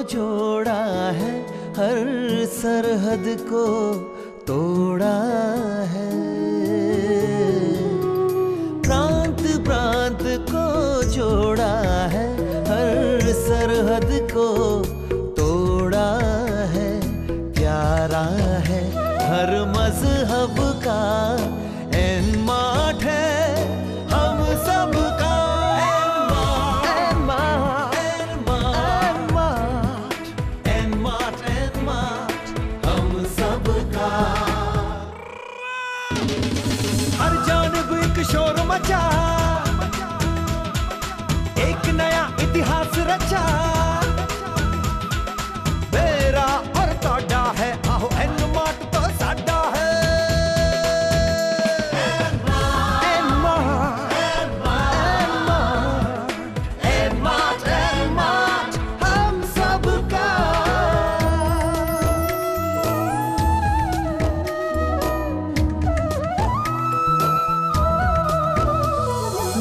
जोड़ा है, हर सरहद को तोड़ा है। प्रांत प्रांत को जोड़ा है, हर सरहद को तोड़ा है। प्यारा है हर मजहब का एनमार्ट है हम सबका। हम सबका। हर जानब एक शोर मचा, एक नया इतिहास रचा। मेरा और तोड़ा है, आहो एनमार्ट तो साडा है। एनमार्ट हम सबका।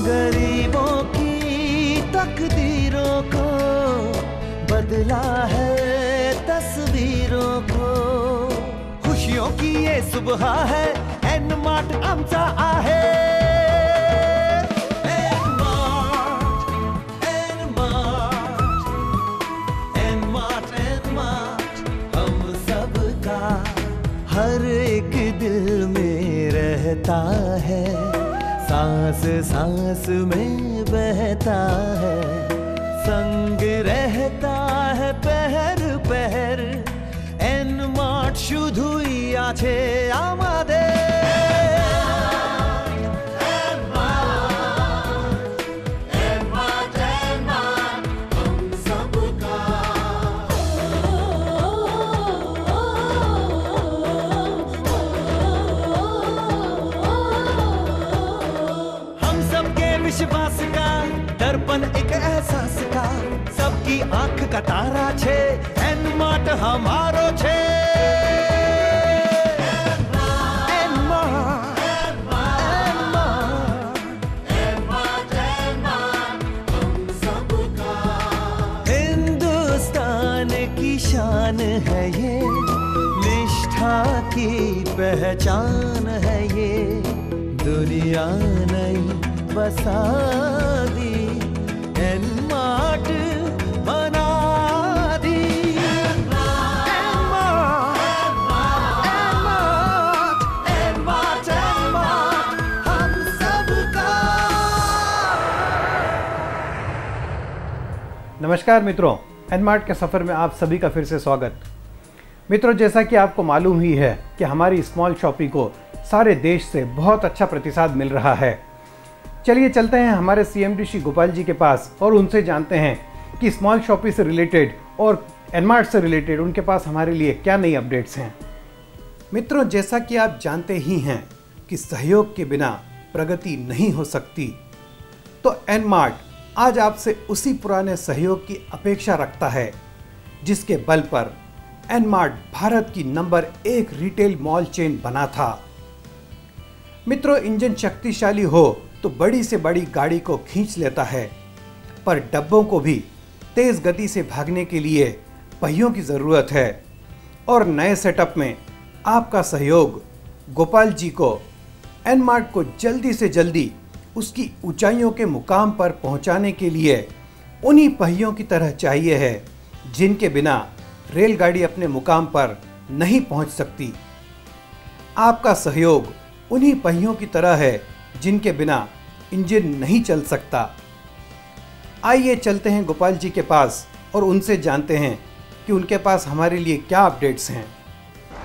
गरीबों की तकदीरों को बदला है तस्वीरों को। खुशियों की ये सुबह है, एनमार्ट आमचा आहे। एनमार्ट हम सबका। हर एक दिल में रहता है, सांस सांस में बहता है। संग रहता है पहर पहर, एनमार्ट शुद्ध आछे आमादे। हम सबका। हम सबके विश्वास का दर्पण एक एहसास का। सबकी आंख का तारा छे, एनमार्ट हमारो छे। हिंदुस्तान की शान है ये, निष्ठा की पहचान है ये। दुनिया नई बसा दी, एनमार्ट बना दी। एनमार्ट हम सबका। नमस्कार मित्रों, एनमार्ट के सफ़र में आप सभी का फिर से स्वागत। मित्रों, जैसा कि आपको मालूम ही है कि हमारी स्मॉल शॉपी को सारे देश से बहुत अच्छा प्रतिसाद मिल रहा है। चलिए चलते हैं हमारे सीएमडी श्री गोपाल जी के पास और उनसे जानते हैं कि स्मॉल शॉपी से रिलेटेड और एनमार्ट से रिलेटेड उनके पास हमारे लिए क्या नई अपडेट्स हैं। मित्रों, जैसा कि आप जानते ही हैं कि सहयोग के बिना प्रगति नहीं हो सकती, तो एनमार्ट आज आपसे उसी पुराने सहयोग की अपेक्षा रखता है जिसके बल पर एनमार्ट भारत की नंबर 1 रिटेल मॉल चेन बना था। मित्रों, इंजन शक्तिशाली हो तो बड़ी से बड़ी गाड़ी को खींच लेता है, पर डब्बों को भी तेज गति से भागने के लिए पहियों की ज़रूरत है। और नए सेटअप में आपका सहयोग गोपाल जी को एनमार्ट को जल्दी से जल्दी उसकी ऊंचाइयों के मुकाम पर पहुंचाने के लिए उन्हीं पहियों की तरह चाहिए है जिनके बिना रेलगाड़ी अपने मुकाम पर नहीं पहुंच सकती। आपका सहयोग उन्हीं पहियों की तरह है जिनके बिना इंजन नहीं चल सकता। आइए चलते हैं गोपाल जी के पास और उनसे जानते हैं कि उनके पास हमारे लिए क्या अपडेट्स हैं।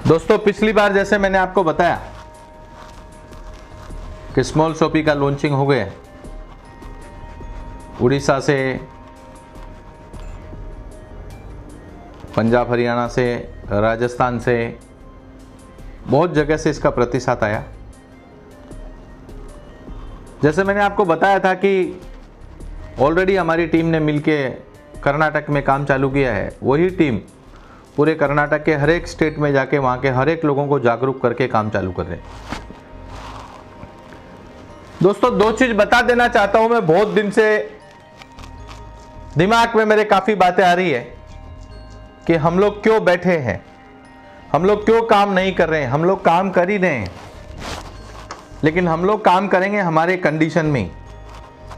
दोस्तों, पिछली बार जैसे मैंने आपको बताया कि स्मॉल शॉपी का लॉन्चिंग हो गया, उड़ीसा से, पंजाब हरियाणा से, राजस्थान से, बहुत जगह से इसका प्रतिसाद आया। जैसे मैंने आपको बताया था कि ऑलरेडी हमारी टीम ने मिलके कर्नाटक में काम चालू किया है, वही टीम पूरे कर्नाटक के हर एक स्टेट में जाके वहाँ के हर एक लोगों को जागरूक करके काम चालू कर रहे हैं। दोस्तों, दो चीज़ बता देना चाहता हूँ मैं, बहुत दिन से दिमाग में मेरे काफ़ी बातें आ रही है। कि हम लोग क्यों बैठे हैं, हम लोग क्यों काम नहीं कर रहे हैं। हम लोग काम कर ही रहे हैं, लेकिन हम लोग काम करेंगे हमारे कंडीशन में।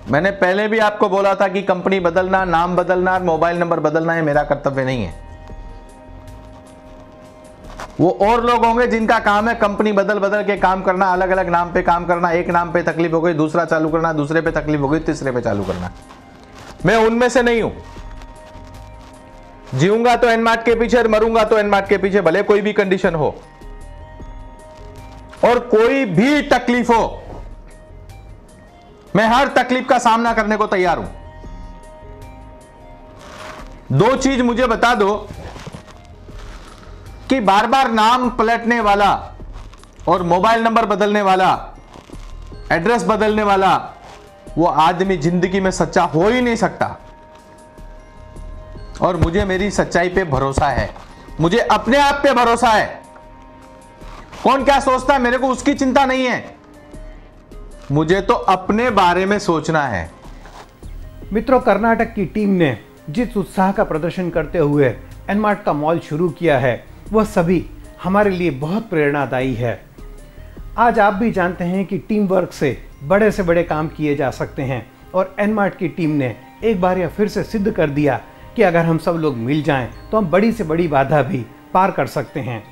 मैंने पहले भी आपको बोला था कि कंपनी बदलना, नाम बदलना, मोबाइल नंबर बदलना है मेरा कर्तव्य नहीं है। वो और लोग होंगे जिनका काम है कंपनी बदल बदल के काम करना, अलग अलग नाम पे काम करना। एक नाम पे तकलीफ हो गई दूसरा चालू करना, दूसरे पे तकलीफ हो गई तीसरे पे चालू करना। मैं उनमें से नहीं हूं। जीऊंगा तो एनमार्ट के पीछे, मरूंगा तो एनमार्ट के पीछे, भले कोई भी कंडीशन हो और कोई भी तकलीफ हो, मैं हर तकलीफ का सामना करने को तैयार हूं। दो चीज मुझे बता दो कि बार बार नाम पलटने वाला और मोबाइल नंबर बदलने वाला, एड्रेस बदलने वाला, वो आदमी जिंदगी में सच्चा हो ही नहीं सकता। और मुझे मेरी सच्चाई पे भरोसा है, मुझे अपने आप पे भरोसा है। कौन क्या सोचता है मेरे को उसकी चिंता नहीं है, मुझे तो अपने बारे में सोचना है। मित्रों, कर्नाटक की टीम ने जिस उत्साह का प्रदर्शन करते हुए एनमार्ट का मॉल शुरू किया है, वह सभी हमारे लिए बहुत प्रेरणादायी है। आज आप भी जानते हैं कि टीम वर्क से बड़े काम किए जा सकते हैं, और एनमार्ट की टीम ने एक बार यह फिर से सिद्ध कर दिया कि अगर हम सब लोग मिल जाएं तो हम बड़ी से बड़ी बाधा भी पार कर सकते हैं।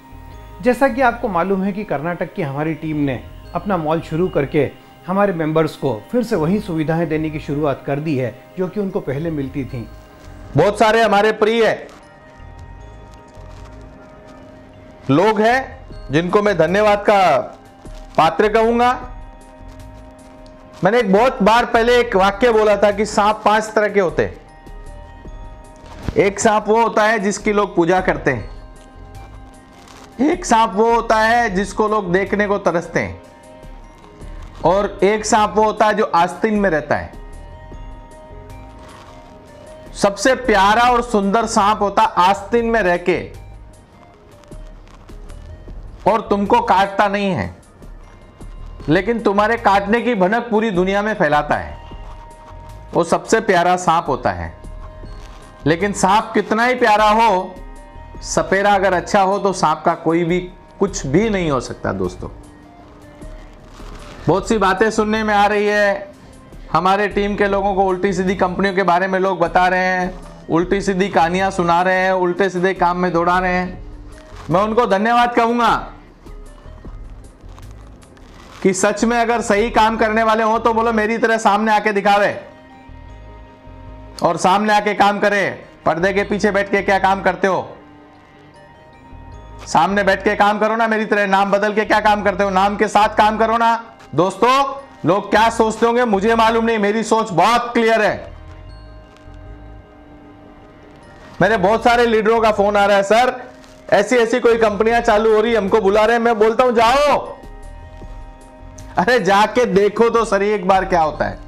जैसा कि आपको मालूम है कि कर्नाटक की हमारी टीम ने अपना मॉल शुरू करके हमारे मेंबर्स को फिर से वही सुविधाएं देने की शुरुआत कर दी है जो कि उनको पहले मिलती थी। बहुत सारे हमारे प्रिय लोग हैं जिनको मैं धन्यवाद का पात्र कहूंगा। मैंने एक बहुत बार पहले एक वाक्य बोला था कि सांप 5 तरह के होते हैं। एक सांप वो होता है जिसकी लोग पूजा करते हैं, एक सांप वो होता है जिसको लोग देखने को तरसते हैं, और एक सांप वो होता है जो आस्तीन में रहता है। सबसे प्यारा और सुंदर सांप होता आस्तीन में रह के और तुमको काटता नहीं है, लेकिन तुम्हारे काटने की भनक पूरी दुनिया में फैलाता है। वो सबसे प्यारा सांप होता है। लेकिन सांप कितना ही प्यारा हो, सपेरा अगर अच्छा हो तो सांप का कोई भी कुछ भी नहीं हो सकता। दोस्तों, बहुत सी बातें सुनने में आ रही है, हमारे टीम के लोगों को उल्टी सीधी कंपनियों के बारे में लोग बता रहे हैं, उल्टी सीधी कहानियां सुना रहे हैं, उल्टे सीधे काम में दौड़ा रहे हैं। मैं उनको धन्यवाद कहूंगा कि सच में अगर सही काम करने वाले हो तो बोलो मेरी तरह सामने आके दिखावे और सामने आके काम करे। पर्दे के पीछे बैठ के क्या काम करते हो, सामने बैठ के काम करो ना। मेरी तरह नाम बदल के क्या काम करते हो, नाम के साथ काम करो ना। दोस्तों, लोग क्या सोचते होंगे मुझे मालूम नहीं, मेरी सोच बहुत क्लियर है। मेरे बहुत सारे लीडरों का फोन आ रहा है, सर ऐसी ऐसी कोई कंपनियां चालू हो रही, हमको बुला रहे हैं। मैं बोलता हूं जाओ, अरे जाके देखो तो सही एक बार क्या होता है।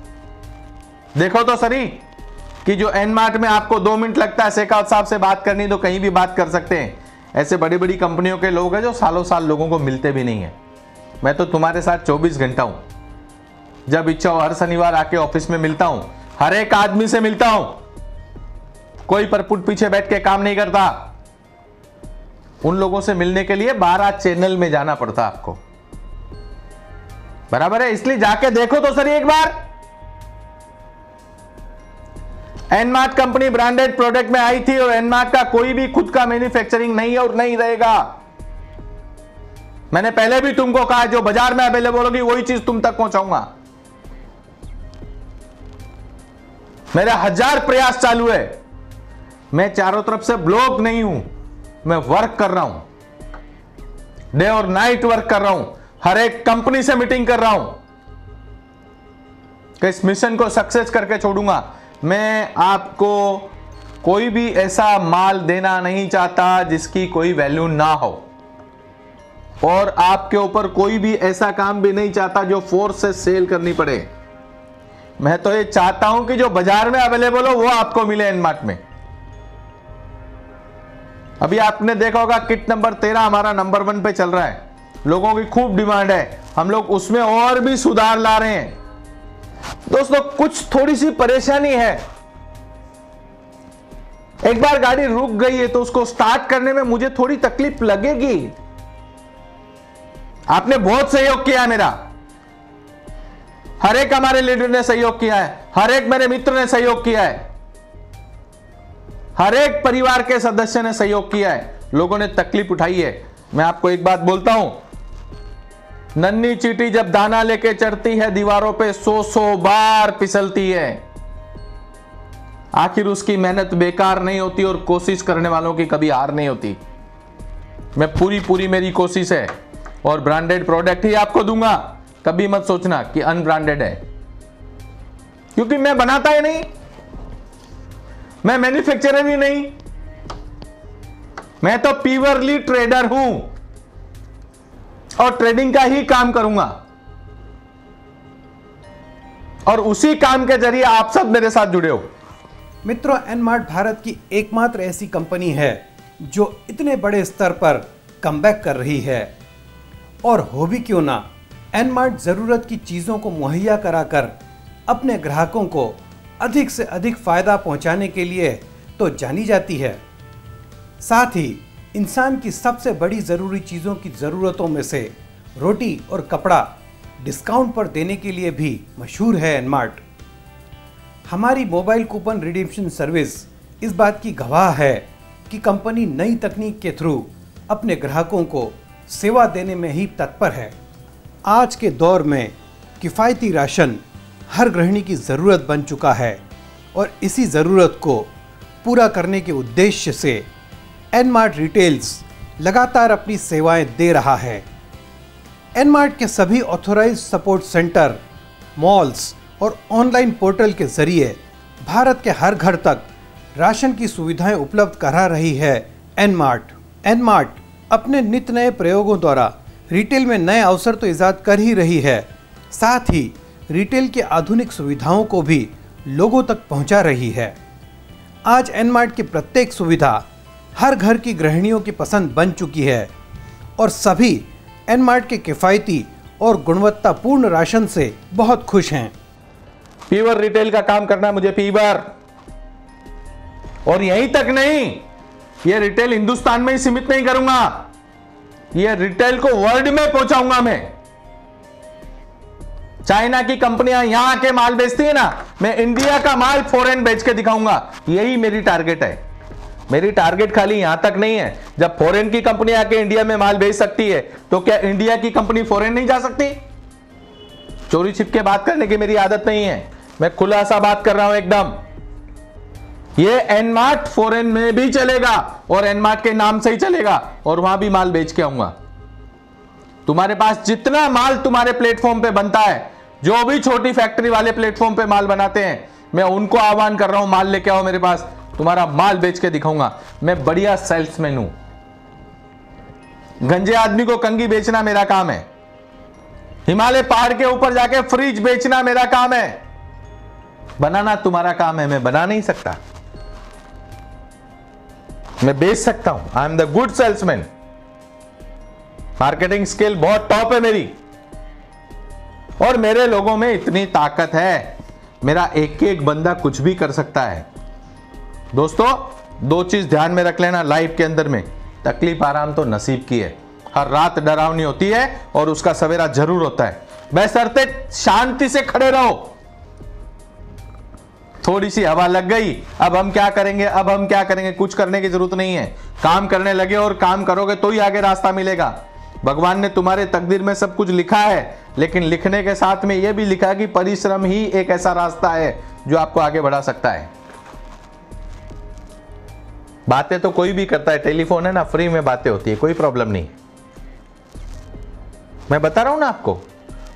देखो तो सही कि जो एनमार्ट में आपको 2 मिनट लगता है शेखावत साहब से बात करनी, तो कहीं भी बात कर सकते हैं। ऐसे बड़ी बड़ी कंपनियों के लोग हैं जो सालों साल लोगों को मिलते भी नहीं है। मैं तो तुम्हारे साथ 24 घंटा हूं, जब इच्छा हो हर शनिवार आके ऑफिस में मिलता हूं, हर एक आदमी से मिलता हूं। कोई परपुट पीछे बैठ के काम नहीं करता। उन लोगों से मिलने के लिए 12 चैनल में जाना पड़ता आपको, बराबर है। इसलिए जाके देखो तो सही एक बार। एनमार्ट कंपनी ब्रांडेड प्रोडक्ट में आई थी, और एनमार्ट का कोई भी खुद का मैन्युफैक्चरिंग नहीं है और नहीं रहेगा। मैंने पहले भी तुमको कहा, जो बाजार में अवेलेबल होगी वही चीज तुम तक पहुंचाऊंगा। मेरे 1000 प्रयास चालू है। मैं चारों तरफ से ब्लॉक नहीं हूं, मैं वर्क कर रहा हूं, डे और नाइट वर्क कर रहा हूं, हर एक कंपनी से मीटिंग कर रहा हूं कि इस मिशन को सक्सेस करके छोड़ूंगा। मैं आपको कोई भी ऐसा माल देना नहीं चाहता जिसकी कोई वैल्यू ना हो, और आपके ऊपर कोई भी ऐसा काम भी नहीं चाहता जो फोर्स से सेल करनी पड़े। मैं तो ये चाहता हूं कि जो बाजार में अवेलेबल हो वो आपको मिले एनमार्ट में। अभी आपने देखा होगा किट नंबर 13 हमारा नंबर 1 पे चल रहा है, लोगों की खूब डिमांड है। हम लोग उसमें और भी सुधार ला रहे हैं। दोस्तों, कुछ थोड़ी सी परेशानी है, एक बार गाड़ी रुक गई है तो उसको स्टार्ट करने में मुझे थोड़ी तकलीफ लगेगी। आपने बहुत सहयोग किया है मेरा, हर एक हमारे लीडर ने सहयोग किया है, हर एक मेरे मित्र ने सहयोग किया है, हर एक परिवार के सदस्य ने सहयोग किया है, लोगों ने तकलीफ उठाई है। मैं आपको एक बात बोलता हूं, नन्ही चींटी जब दाना लेके चढ़ती है दीवारों पे 100 बार फिसलती है, आखिर उसकी मेहनत बेकार नहीं होती और कोशिश करने वालों की कभी हार नहीं होती। मैं पूरी मेरी कोशिश है और ब्रांडेड प्रोडक्ट ही आपको दूंगा, कभी मत सोचना कि अनब्रांडेड है, क्योंकि मैं बनाता ही नहीं, मैं मैन्युफैक्चरर ही नहीं, मैं तो प्योरली ट्रेडर हूं और ट्रेडिंग का ही काम करूंगा और उसी काम के जरिए आप सब मेरे साथ जुड़े हो। मित्रों, एनमार्ट भारत की एकमात्र ऐसी कंपनी है जो इतने बड़े स्तर पर कमबैक कर रही है। और हो भी क्यों ना, एनमार्ट ज़रूरत की चीज़ों को मुहैया कराकर अपने ग्राहकों को अधिक से अधिक फ़ायदा पहुंचाने के लिए तो जानी जाती है, साथ ही इंसान की सबसे बड़ी ज़रूरी चीज़ों की ज़रूरतों में से रोटी और कपड़ा डिस्काउंट पर देने के लिए भी मशहूर है एनमार्ट। हमारी मोबाइल कूपन रिडीम्पशन सर्विस इस बात की गवाह है कि कंपनी नई तकनीक के थ्रू अपने ग्राहकों को सेवा देने में ही तत्पर है। आज के दौर में किफ़ायती राशन हर गृहिणी की ज़रूरत बन चुका है और इसी ज़रूरत को पूरा करने के उद्देश्य से एनमार्ट रिटेल्स लगातार अपनी सेवाएं दे रहा है। एनमार्ट के सभी ऑथोराइज्ड सपोर्ट सेंटर, मॉल्स और ऑनलाइन पोर्टल के जरिए भारत के हर घर तक राशन की सुविधाएं उपलब्ध करा रही है एनमार्ट अपने नित्य नए प्रयोगों द्वारा रिटेल में नए अवसर तो ईजाद कर ही रही है, साथ ही रिटेल की आधुनिक सुविधाओं को भी लोगों तक पहुंचा रही है। आज एनमार्ट की प्रत्येक सुविधा हर घर की गृहिणियों की पसंद बन चुकी है और सभी एनमार्ट के किफ़ायती और गुणवत्तापूर्ण राशन से बहुत खुश हैं। प्योर रिटेल का काम करना है मुझे, प्योर, और यहीं तक नहीं, ये रिटेल हिंदुस्तान में ही सीमित नहीं करूंगा, ये रिटेल को वर्ल्ड में पहुंचाऊंगा मैं। चाइना की कंपनियां यहां आके माल बेचती है ना, मैं इंडिया का माल फॉरेन बेच के दिखाऊंगा, यही मेरी टारगेट है। मेरी टारगेट खाली यहां तक नहीं है, जब फॉरेन की कंपनी आके इंडिया में माल बेच सकती है तो क्या इंडिया की कंपनी फॉरेन नहीं जा सकती? चोरी छिप के बात करने की मेरी आदत नहीं है, मैं खुलासा बात कर रहा हूं एकदम। ये एनमार्ट फॉरेन में भी चलेगा और एनमार्ट के नाम से ही चलेगा और वहां भी माल बेच के आऊंगा। तुम्हारे पास जितना माल तुम्हारे प्लेटफॉर्म पे बनता है, जो भी छोटी फैक्ट्री वाले प्लेटफॉर्म पे माल बनाते हैं, मैं उनको आह्वान कर रहा हूं, माल लेके आओ मेरे पास, तुम्हारा माल बेच के दिखाऊंगा। मैं बढ़िया सेल्समैन हूं, गंजे आदमी को कंगी बेचना मेरा काम है, हिमालय पहाड़ के ऊपर जाके फ्रिज बेचना मेरा काम है, बनाना तुम्हारा काम है। मैं बना नहीं सकता, मैं बेच सकता हूं। I am the good salesman, marketing skill बहुत टॉप है मेरी और मेरे लोगों में इतनी ताकत है, मेरा एक एक बंदा कुछ भी कर सकता है। दोस्तों, दो चीज ध्यान में रख लेना लाइफ के अंदर में, तकलीफ आराम तो नसीब की है, हर रात डरावनी होती है और उसका सवेरा जरूर होता है, बशर्ते शांति से खड़े रहो। थोड़ी सी हवा लग गई, अब हम क्या करेंगे, अब हम क्या करेंगे, कुछ करने की जरूरत नहीं है, काम करने लगे और काम करोगे तो ही आगे रास्ता मिलेगा। भगवान ने तुम्हारे तकदीर में सब कुछ लिखा है, लेकिन लिखने के साथ में यह भी लिखा है कि परिश्रम ही एक ऐसा रास्ता है जो आपको आगे बढ़ा सकता है। बातें तो कोई भी करता है, टेलीफोन है ना, फ्री में बातें होती है, कोई प्रॉब्लम नहीं। मैं बता रहा हूं ना आपको,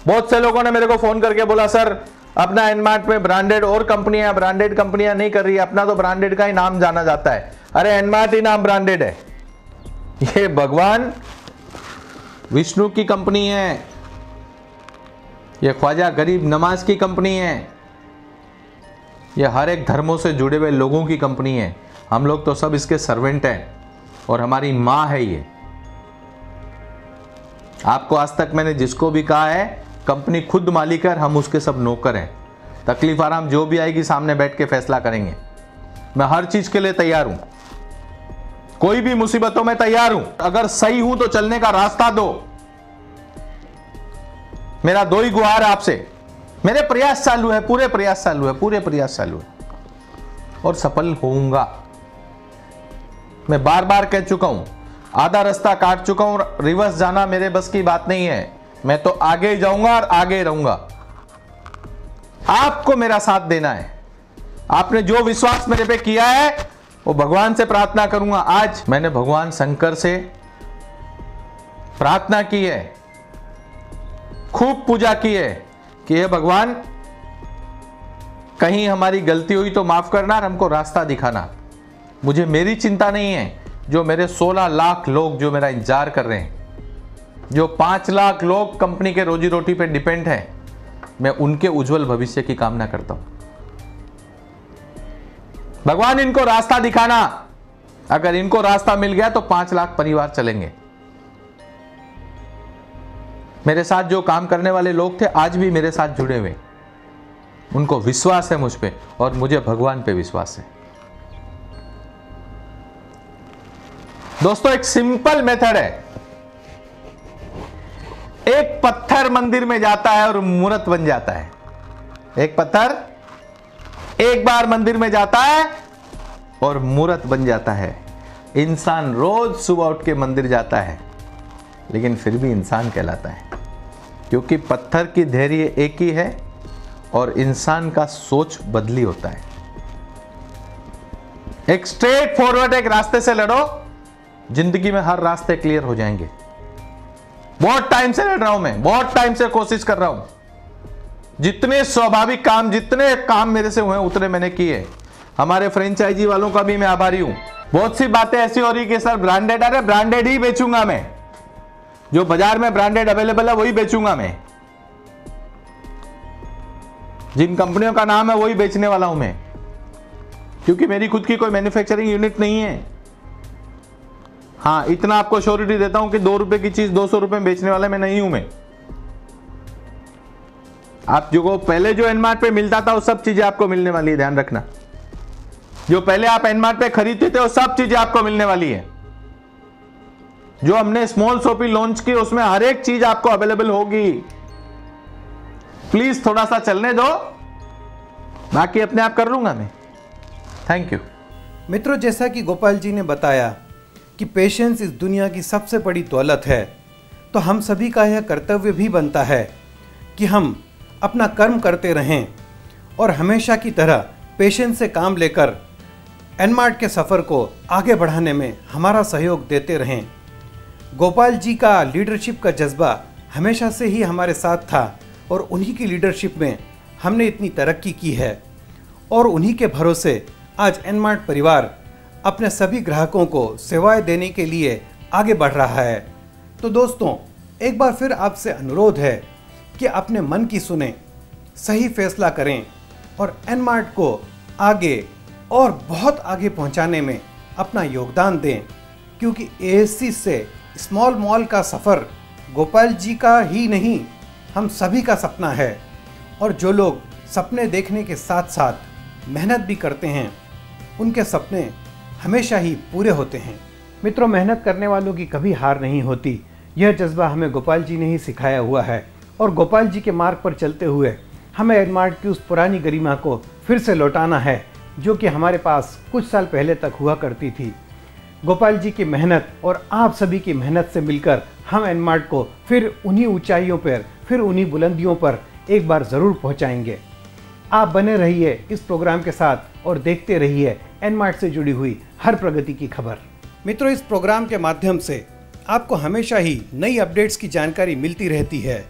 बहुत से लोगों ने मेरे को फोन करके बोला, सर अपना एनमार्ट में ब्रांडेड और कंपनियां, ब्रांडेड कंपनियां नहीं कर रही, अपना तो ब्रांडेड का ही नाम जाना जाता है। अरे एनमार्ट ही नाम ब्रांडेड है, ये भगवान विष्णु की कंपनी है, ये ख्वाजा गरीब नवाज की कंपनी है, ये हर एक धर्मों से जुड़े हुए लोगों की कंपनी है। हम लोग तो सब इसके सर्वेंट हैं और हमारी मां है ये। आपको आज तक मैंने जिसको भी कहा है, कंपनी खुद मालिक है, हम उसके सब नौकर हैं। तकलीफ आराम जो भी आएगी सामने बैठ के फैसला करेंगे। मैं हर चीज के लिए तैयार हूं, कोई भी मुसीबतों में तैयार हूं। अगर सही हूं तो चलने का रास्ता दो। मेरा दो ही गुहार है आपसे। मेरे प्रयास चालू है, पूरे प्रयास चालू है, पूरे प्रयास चालू है और सफल होऊंगा। मैं बार बार कह चुका हूं, आधा रास्ता काट चुका हूं, रिवर्स जाना मेरे बस की बात नहीं है। मैं तो आगे ही जाऊंगा और आगे रहूंगा। आपको मेरा साथ देना है। आपने जो विश्वास मेरे पे किया है वो भगवान से प्रार्थना करूंगा। आज मैंने भगवान शंकर से प्रार्थना की है, खूब पूजा की है कि हे भगवान, कहीं हमारी गलती हुई तो माफ करना और हमको रास्ता दिखाना। मुझे मेरी चिंता नहीं है, जो मेरे 16 लाख लोग जो मेरा इंतजार कर रहे हैं, जो 5 लाख लोग कंपनी के रोजी रोटी पे डिपेंड हैं, मैं उनके उज्जवल भविष्य की कामना करता हूं। भगवान इनको रास्ता दिखाना। अगर इनको रास्ता मिल गया तो 5 लाख परिवार चलेंगे। मेरे साथ जो काम करने वाले लोग थे आज भी मेरे साथ जुड़े हुए, उनको विश्वास है मुझ पे और मुझे भगवान पे विश्वास है। दोस्तों, एक सिंपल मेथड है। एक पत्थर मंदिर में जाता है और मूर्त बन जाता है। एक पत्थर एक बार मंदिर में जाता है और मूर्त बन जाता है। इंसान रोज सुबह उठ के मंदिर जाता है लेकिन फिर भी इंसान कहलाता है, क्योंकि पत्थर की धैर्य एक ही है और इंसान का सोच बदली होता है। एक स्ट्रेट फॉरवर्ड एक रास्ते से लड़ो, जिंदगी में हर रास्ते क्लियर हो जाएंगे। बहुत टाइम से लड़ रहा हूं मैं, बहुत टाइम से कोशिश कर रहा हूं। जितने स्वाभाविक काम, जितने काम मेरे से हुए उतने मैंने किए। हमारे फ्रेंचाइजी वालों का भी मैं आभारी हूं। बहुत सी बातें ऐसी हो रही कि सर ब्रांडेड, अरे ब्रांडेड ही बेचूंगा मैं, जो बाजार में ब्रांडेड अवेलेबल है वही बेचूंगा मैं। जिन कंपनियों का नाम है वही बेचने वाला हूं मैं, क्योंकि मेरी खुद की कोई मैन्युफैक्चरिंग यूनिट नहीं है। हाँ, इतना आपको श्योरिटी देता हूं कि 2 रुपए की चीज 200 रुपए में बेचने वाला मैं नहीं हूं मैं। आप जो पहले जो एनमार्ट पे मिलता था वो सब चीजें आपको मिलने वाली है, ध्यान रखना। जो पहले आप एनमार्ट पे खरीदते थे वो सब चीजें आपको मिलने वाली है। जो हमने स्मॉल शॉपिंग लॉन्च की उसमें हर एक चीज आपको अवेलेबल होगी। प्लीज थोड़ा सा चलने दो, बाकी अपने आप कर लूंगा मैं। Thank you. मित्रों, जैसा कि गोपाल जी ने बताया कि पेशेंस इस दुनिया की सबसे बड़ी दौलत है, तो हम सभी का यह कर्तव्य भी बनता है कि हम अपना कर्म करते रहें और हमेशा की तरह पेशेंस से काम लेकर एनमार्ट के सफ़र को आगे बढ़ाने में हमारा सहयोग देते रहें। गोपाल जी का लीडरशिप का जज्बा हमेशा से ही हमारे साथ था और उन्हीं की लीडरशिप में हमने इतनी तरक्की की है और उन्हीं के भरोसे आज एनमार्ट परिवार अपने सभी ग्राहकों को सेवाएं देने के लिए आगे बढ़ रहा है। तो दोस्तों, एक बार फिर आपसे अनुरोध है कि अपने मन की सुने, सही फैसला करें और एनमार्ट को आगे और बहुत आगे पहुंचाने में अपना योगदान दें, क्योंकि एएससी से स्मॉल मॉल का सफ़र गोपाल जी का ही नहीं, हम सभी का सपना है। और जो लोग सपने देखने के साथ साथ मेहनत भी करते हैं, उनके सपने हमेशा ही पूरे होते हैं। मित्रों, मेहनत करने वालों की कभी हार नहीं होती। यह जज्बा हमें गोपाल जी ने ही सिखाया हुआ है और गोपाल जी के मार्ग पर चलते हुए हमें एनमार्ट की उस पुरानी गरिमा को फिर से लौटाना है, जो कि हमारे पास कुछ साल पहले तक हुआ करती थी। गोपाल जी की मेहनत और आप सभी की मेहनत से मिलकर हम एनमार्ट को फिर उन्हीं ऊंचाइयों पर, फिर उन्हीं बुलंदियों पर एक बार ज़रूर पहुंचाएंगे। आप बने रहिए इस प्रोग्राम के साथ और देखते रहिए एनमार्ट से जुड़ी हुई हर प्रगति की खबर। मित्रों, इस प्रोग्राम के माध्यम से आपको हमेशा ही नई अपडेट्स की जानकारी मिलती रहती है।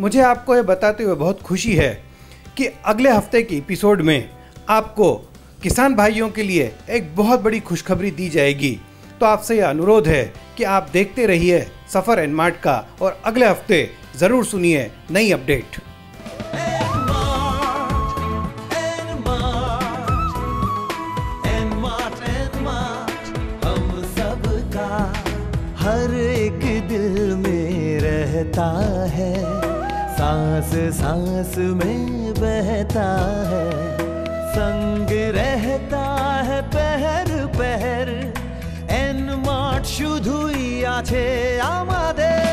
मुझे आपको ये बताते हुए बहुत खुशी है कि अगले हफ्ते के एपिसोड में आपको किसान भाइयों के लिए एक बहुत बड़ी खुशखबरी दी जाएगी। तो आपसे यह अनुरोध है कि आप देखते रहिए सफ़र एनमार्ट का और अगले हफ्ते ज़रूर सुनिए नई अपडेट। हर एक दिल में रहता है, सांस सांस में बहता है, संग रहता है। শুধুই আছে আমাদের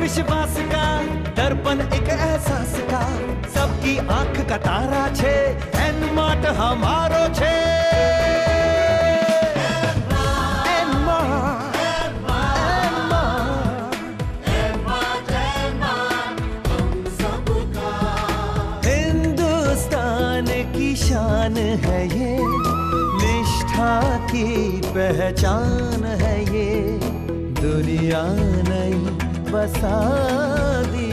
विश्वास का दर्पण एक एहसास का सबकी आंख का तारा छे एनमार्ट हमारो छे हिंदुस्तान की शान है ये निष्ठा की पहचान है ये दुनिया नहीं बसा दी